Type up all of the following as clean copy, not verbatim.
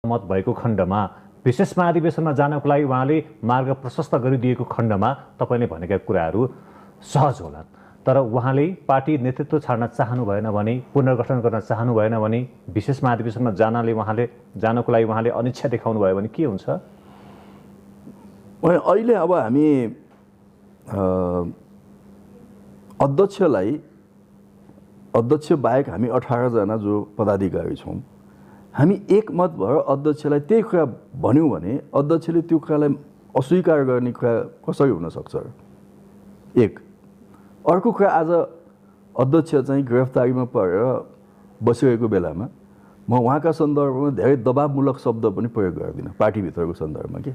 मत भएको खण्डमा विशेष महाधिवेशनमा जानको लागि उहाँले मार्ग प्रशस्त गरिदिएको खण्डमा तपाईँले भनेका कुराहरू सहज होलान्। तर उहाँले पार्टी नेतृत्व छाड्न चाहनु भएन भने, पुनर्गठन गर्न चाहनु भएन भने, विशेष महाधिवेशनमा जानको लागि उहाँले अनिच्छा देखाउनु भयो भने के हुन्छ? अहिले अब हामी अध्यक्ष बाहेक हामी 18 जना जो पदाधिकारी छौँ, हामी एकमत भएर अध्यक्षलाई त्यही कुरा भन्यौँ भने अध्यक्षले त्यो कुरालाई अस्वीकार गर्ने कुरा कसरी हुन सक्छ? एक। अर्को कुरा, आज अध्यक्ष चाहिँ गिरफ्तारीमा परेर बसिरहेको बेलामा म उहाँका सन्दर्भमा धेरै दबावमूलक शब्द पनि प्रयोग गर्दिनँ पार्टीभित्रको सन्दर्भमा। के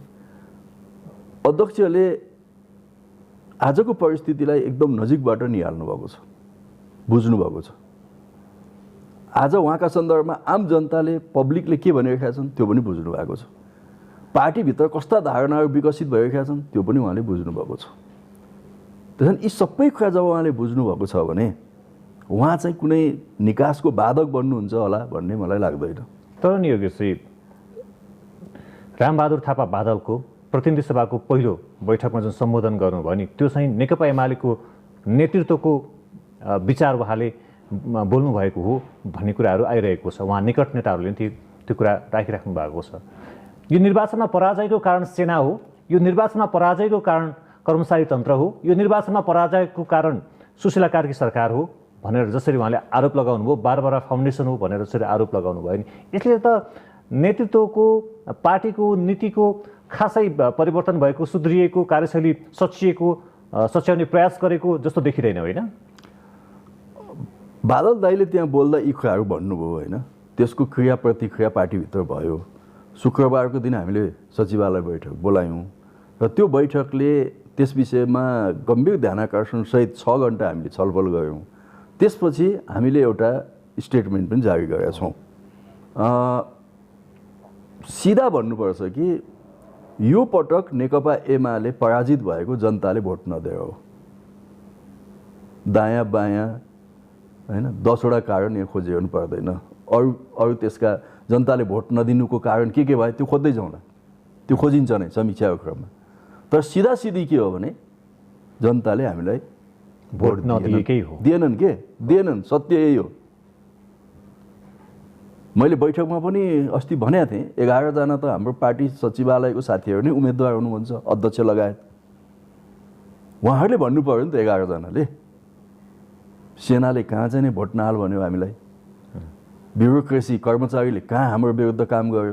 अध्यक्षले आजको परिस्थितिलाई एकदम नजिकबाट निहाल्नु भएको छ, बुझ्नु भएको छ। आज उहाँका सन्दर्भमा आम जनताले, पब्लिकले के भनिरहेका छन् त्यो पनि बुझ्नु भएको छ। पार्टीभित्र कस्ता धारणाहरू विकसित भइरहेका छन् त्यो पनि उहाँले बुझ्नु भएको छ। त्यसैले यी सबै कुरा जब उहाँले बुझ्नु भएको छ भने उहाँ चाहिँ कुनै निकासको बाधक बन्नुहुन्छ होला भन्ने मलाई लाग्दैन। तर नि योगेशजी, रामबहादुर थापा बादलको प्रतिनिधि सभाको पहिलो बैठकमा जुन सम्बोधन गर्नुभयो नि, त्यो चाहिँ नेकपा एमालेको नेतृत्वको विचार उहाँले बोल्नु भएको हो भन्ने कुराहरू आइरहेको छ। उहाँ निकट नेताहरूले पनि त्यो कुरा राखिराख्नु भएको छ। यो निर्वाचनमा पराजयको कारण सेना हो, यो निर्वाचनमा पराजयको कारण कर्मचारी तन्त्र हो, यो निर्वाचनमा पराजयको कारण सुशीला कार्की सरकार हो भनेर जसरी उहाँले आरोप लगाउनु भयो, बारबारा फाउन्डेसन हो भनेर जसरी आरोप लगाउनु भयो नि, यसले त नेतृत्वको, पार्टीको नीतिको खासै परिवर्तन भएको, सुध्रिएको, कार्यशैली सच्याउने प्रयास गरेको जस्तो देखिँदैन, होइन? बादल दाइले त्यहाँ बोल्दा यी कुराहरू भन्नुभयो, होइन? त्यसको क्रिया प्रतिक्रिया पार्टीभित्र भयो। शुक्रबारको दिन हामीले सचिवालय बैठक बोलायौँ र त्यो बैठकले त्यस विषयमा गम्भीर ध्यानाकर्षणसहित 6 घण्टा हामीले छलफल गऱ्यौँ। त्यसपछि हामीले एउटा स्टेटमेन्ट पनि जारी गरेका छौँ। सिधा भन्नुपर्छ कि यो पटक नेकपा एमाले पराजित भएको जनताले भोट नदिएर हो। दायाँ बायाँ, होइन, 10 वटा कारण यहाँ खोजिरहनु पर्दैन। अरू त्यसका जनताले भोट नदिनुको कारण के भयो त्यो खोज्दै जाउँ न, त्यो खोजिन्छ नै समीक्षाको क्रममा। तर सिधा सिधी के हो भने जनताले हामीलाई भोट नदिएकै हो, दिएनन्। सत्य यही हो। मैले बैठकमा पनि अस्ति भनेको थिएँ, 11 जना त हाम्रो पार्टी सचिवालयको साथीहरू नै उम्मेदवार हुनुहुन्छ, अध्यक्ष लगायत। उहाँहरूले भन्नु पर्यो नि त 11 जनाले, सेनाले कहाँ चाहिँ भोट नहाल भन्यो हामीलाई, ब्युरोक्रेसी कर्मचारीले कहाँ हाम्रो विरुद्ध काम गर्यो।